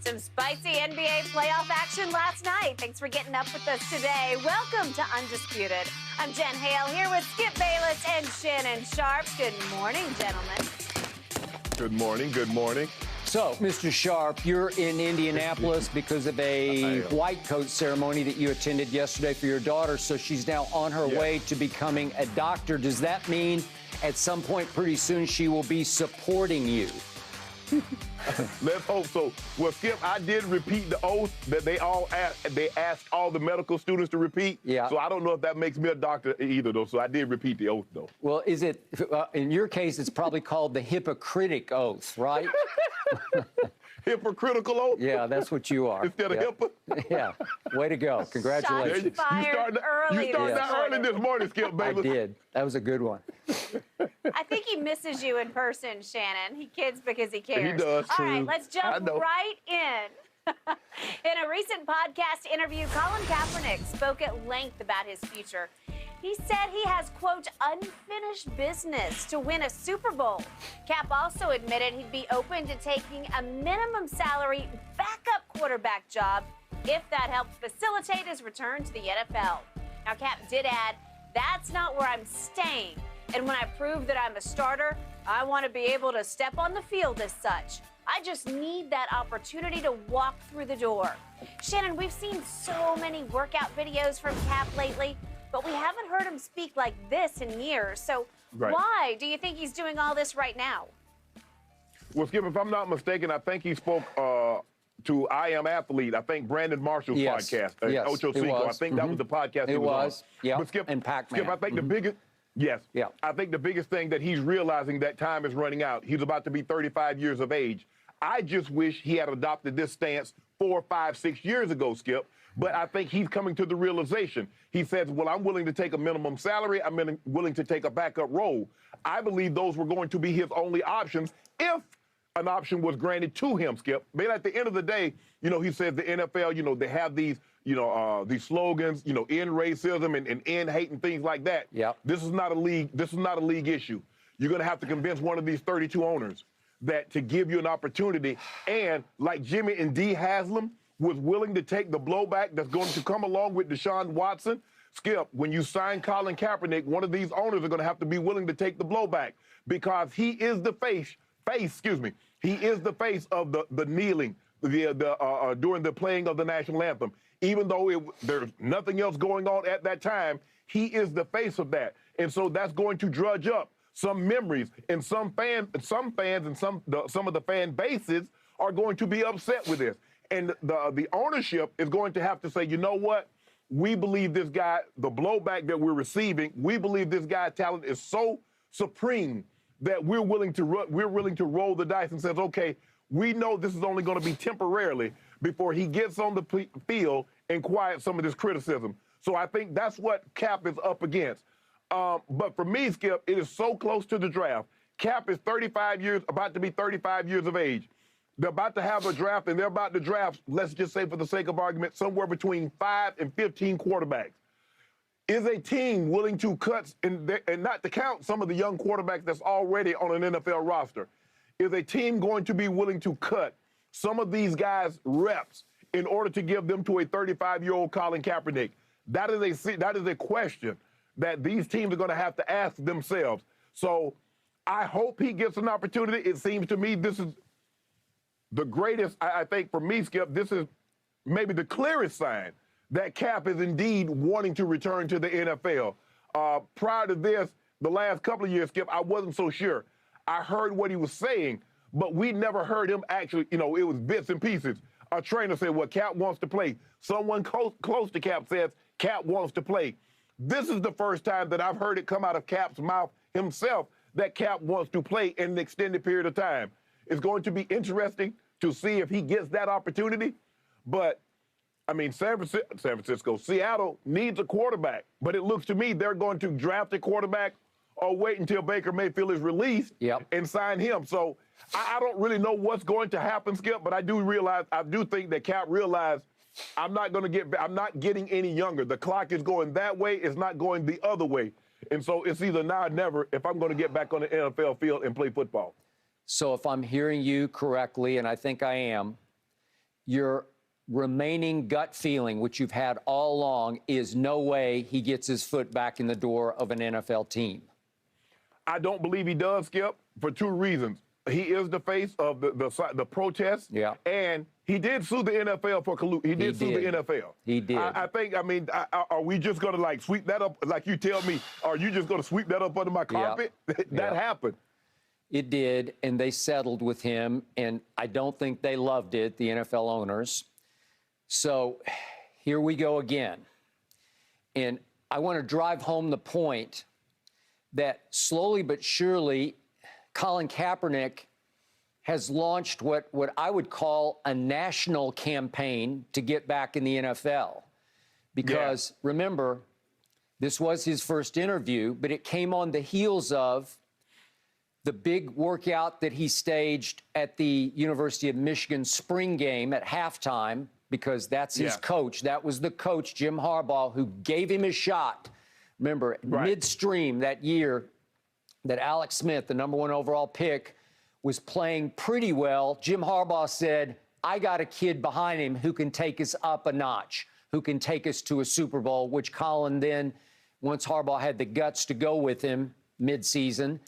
Some spicy NBA playoff action last night. Thanks for getting up with us today. Welcome to Undisputed. I'm Jen Hale here with Skip Bayless and Shannon Sharp. Good morning, gentlemen. Good morning. Good morning. So, Mr. Sharp, you're in Indianapolis because of a white coat ceremony that you attended yesterday for your daughter. So she's now on her way to becoming a doctor. Does that mean at some point pretty soon she will be supporting you? Let's hope so. Well, Skip, I did repeat the oath that they asked all the medical students to repeat. Yeah. So I don't know if that makes me a doctor either, though. So I did repeat the oath, though. Well, is it, in your case, it's probably called the Hippocratic Oath, right? Hypocritical oath? Yeah, that's what you are. Instead of HIPAA? Yeah. Way to go. Congratulations. You started early this morning, Skip Bayless. I did. That was a good one. I think he misses you in person, Shannon. He kids because he cares. He does, All true. right, let's jump right in. In a recent podcast interview, Colin Kaepernick spoke at length about his future. He said he has, quote, unfinished business to win a Super Bowl. Cap also admitted he'd be open to taking a minimum salary backup quarterback job if that helps facilitate his return to the NFL. Now, Cap did add, that's not where I'm staying. And when I prove that I'm a starter, I want to be able to step on the field as such. I just need that opportunity to walk through the door. Shannon, we've seen so many workout videos from Cap lately, but we haven't heard him speak like this in years. So why do you think he's doing all this right now? Well, Skip, if I'm not mistaken, I think he spoke to I Am Athlete. I think Brandon Marshall's podcast, Ocho Cinco. I think that was the podcast he was on. Yeah. But Skip, and Pac-Man. Skip, I think the biggest... Yes. Yeah. I think the biggest thing that he's realizing that time is running out. He's about to be 35 years of age. I just wish he had adopted this stance 4, 5, 6 years ago, Skip. But I think he's coming to the realization. He says, well, I'm willing to take a minimum salary. I'm willing to take a backup role. I believe those were going to be his only options if an option was granted to him, Skip. But at the end of the day, you know, he says the NFL, you know, they have these, you know, these slogans, you know, end racism and end hate and things like that. Yeah. This is not a league. This is not a league issue. You're going to have to convince one of these 32 owners that to give you an opportunity. And like Jimmy and Dee Haslam was willing to take the blowback that's going to come along with Deshaun Watson. Skip, when you sign Colin Kaepernick, one of these owners are going to have to be willing to take the blowback because he is the face, he is the face of the kneeling during the playing of the national anthem. Even though there's nothing else going on at that time, he is the face of that. And so that's going to drudge up some memories, and some fans and some of the fan bases are going to be upset with this. And the ownership is going to have to say, you know what? We believe this guy, the blowback that we're receiving, we believe this guy's talent is so supreme that we're willing to roll the dice and says, okay, we know this is only going to be temporarily before he gets on the field and quiets some of this criticism. So I think that's what Cap is up against. But for me, Skip, it is so close to the draft. Cap is about to be 35 years of age. They're about to have a draft, and they're about to draft, let's just say for the sake of argument, somewhere between 5 and 15 quarterbacks. Is a team willing to cut, and not to count some of the young quarterbacks that's already on an NFL roster, is a team going to be willing to cut some of these guys' reps in order to give them to a 35-year-old Colin Kaepernick? That is a question that these teams are going to have to ask themselves. So I hope he gets an opportunity. It seems to me this is the greatest, I think for me, Skip, this is maybe the clearest sign that Cap is indeed wanting to return to the NFL. Prior to this, the last couple of years, Skip, I wasn't so sure. I heard what he was saying, but we never heard him actually, you know, it was bits and pieces. A trainer said, well, Cap wants to play. Someone close to Cap says, Cap wants to play. This is the first time that I've heard it come out of Cap's mouth himself that Cap wants to play in an extended period of time. It's going to be interesting to see if he gets that opportunity. But, I mean, Seattle needs a quarterback. But it looks to me they're going to draft a quarterback or wait until Baker Mayfield is released and sign him. So I don't really know what's going to happen, Skip, but I do think that Cap realized I'm not getting any younger. The clock is going that way. It's not going the other way. And so it's either now or never if I'm going to get back on the NFL field and play football. So if I'm hearing you correctly, and I think I am, your remaining gut feeling, which you've had all along, is no way he gets his foot back in the door of an NFL team? I don't believe he does, Skip, for two reasons. He is the face of the protest, and he did sue the NFL for collusion. He did sue the NFL. He did. I think, I mean, are we just going to, like, sweep that up? Like you tell me, are you just going to sweep that up under my carpet? That happened. It did, and they settled with him, and I don't think they loved it, the NFL owners. So here we go again. And I want to drive home the point that slowly but surely, Colin Kaepernick has launched what I would call a national campaign to get back in the NFL. Because remember, this was his first interview, but it came on the heels of the big workout that he staged at the University of Michigan spring game at halftime, because that's his coach. That was the coach, Jim Harbaugh, who gave him a shot. Remember, midstream that year that Alex Smith, the #1 overall pick, was playing pretty well, Jim Harbaugh said, I got a kid behind him who can take us up a notch, who can take us to a Super Bowl, which Colin then, once Harbaugh had the guts to go with him midseason,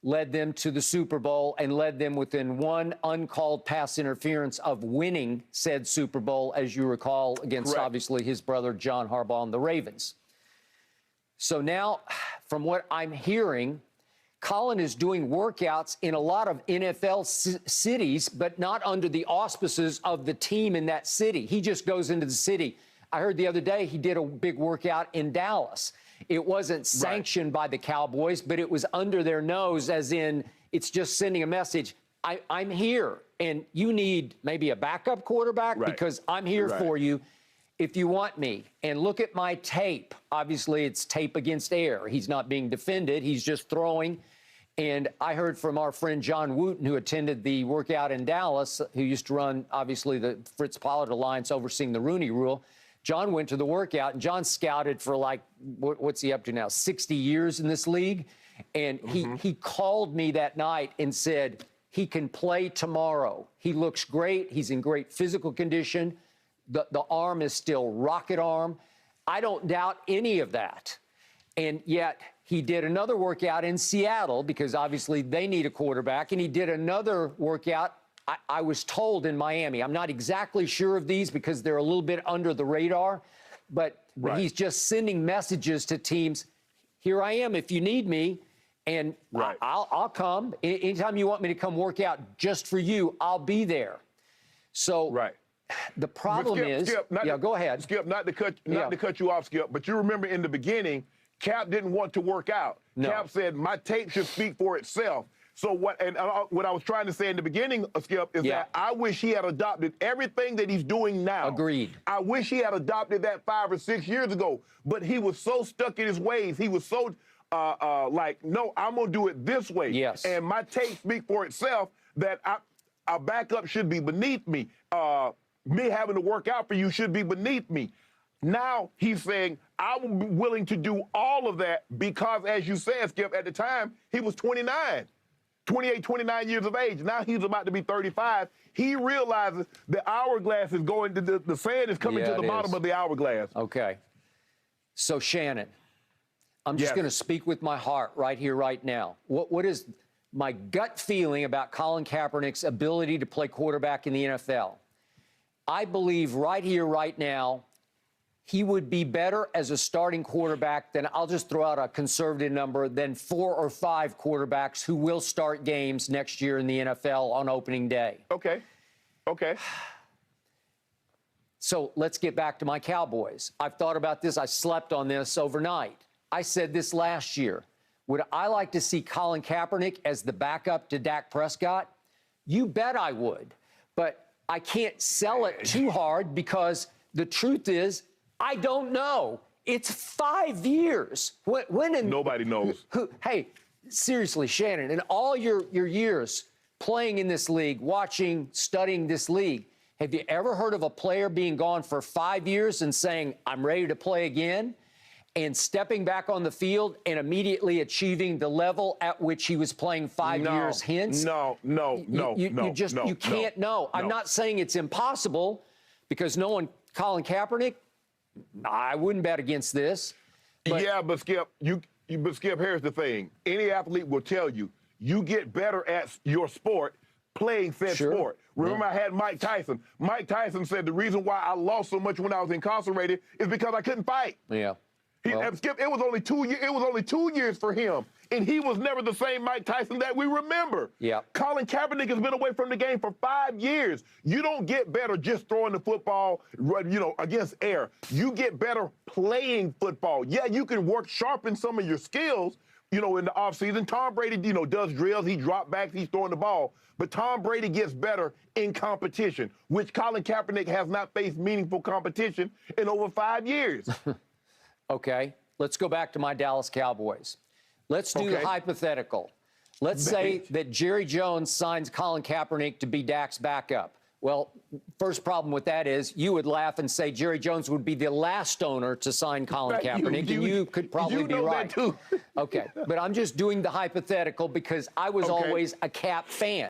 led them to the Super Bowl and led them within one uncalled pass interference of winning said Super Bowl, as you recall, against obviously his brother John Harbaugh and the Ravens. So now, from what I'm hearing, Colin is doing workouts in a lot of NFL cities, but not under the auspices of the team in that city. He just goes into the city. I heard the other day he did a big workout in Dallas. It wasn't sanctioned by the Cowboys, but it was under their nose, as in it's just sending a message. I'm here, and you need maybe a backup quarterback because I'm here for you if you want me. And look at my tape. Obviously, it's tape against air. He's not being defended. He's just throwing. And I heard from our friend John Wooten, who attended the workout in Dallas, who used to run, obviously, the Fritz Pollard Alliance overseeing the Rooney Rule. John went to the workout, and John scouted for, like, what's he up to now, 60 years in this league? And he called me that night and said, he can play tomorrow. He looks great. He's in great physical condition. The arm is still rocket arm. I don't doubt any of that. And yet he did another workout in Seattle because obviously they need a quarterback. And he did another workout, I was told, in Miami. I'm not exactly sure of these because they're a little bit under the radar. But he's just sending messages to teams. Here I am if you need me. And I'll come. Anytime you want me to come work out just for you, I'll be there. So the problem is, go ahead. Skip, not to cut you off, Skip, but you remember in the beginning, Cap didn't want to work out. Cap said, my tape should speak for itself. So what I was trying to say in the beginning, Skip, is that I wish he had adopted everything that he's doing now. Agreed. I wish he had adopted that 5 or 6 years ago, but he was so stuck in his ways. He was so like, no, I'm going to do it this way. Yes. And my tape speak for itself that a backup should be beneath me. Me having to work out for you should be beneath me. Now he's saying, I'm willing to do all of that because, as you said, Skip, at the time, he was 28, 29 years of age. Now he's about to be 35. He realizes the hourglass is going, the sand is coming to the bottom of the hourglass. Okay. So, Shannon, I'm just going to speak with my heart right here, right now. What is my gut feeling about Colin Kaepernick's ability to play quarterback in the NFL? I believe right here, right now, he would be better as a starting quarterback than, I'll just throw out a conservative number, than 4 or 5 quarterbacks who will start games next year in the NFL on opening day. Okay. Okay. So let's get back to my Cowboys. I've thought about this. I slept on this overnight. I said this last year. Would I like to see Colin Kaepernick as the backup to Dak Prescott? You bet I would. But I can't sell it too hard because the truth is, I don't know. It's 5 years. Nobody knows. Hey, seriously, Shannon, in all your years playing in this league, watching, studying this league, have you ever heard of a player being gone for 5 years and saying, I'm ready to play again? and stepping back on the field and immediately achieving the level at which he was playing 5 years hence? You can't know. I'm not saying it's impossible, because Colin Kaepernick, I wouldn't bet against this. But yeah, but Skip, Skip, here's the thing. Any athlete will tell you, you get better at your sport playing said sport. Remember, I had Mike Tyson. Mike Tyson said the reason why I lost so much when I was incarcerated is because I couldn't fight. Yeah. Skip, it was only 2 years. It was only 2 years for him, and he was never the same Mike Tyson that we remember. Yeah. Colin Kaepernick has been away from the game for 5 years. You don't get better just throwing the football, against air. You get better playing football. Yeah, you can sharpen some of your skills. In the offseason, Tom Brady, does drills. He drop backs. He's throwing the ball. But Tom Brady gets better in competition, which Colin Kaepernick has not faced meaningful competition in over 5 years. Okay, let's go back to my Dallas Cowboys. Let's do the hypothetical. Let's say that Jerry Jones signs Colin Kaepernick to be Dak's backup. Well, first problem with that is you would laugh and say Jerry Jones would be the last owner to sign Colin Kaepernick, and you could probably be right. That too. Okay, but I'm just doing the hypothetical because I was always a Cap fan.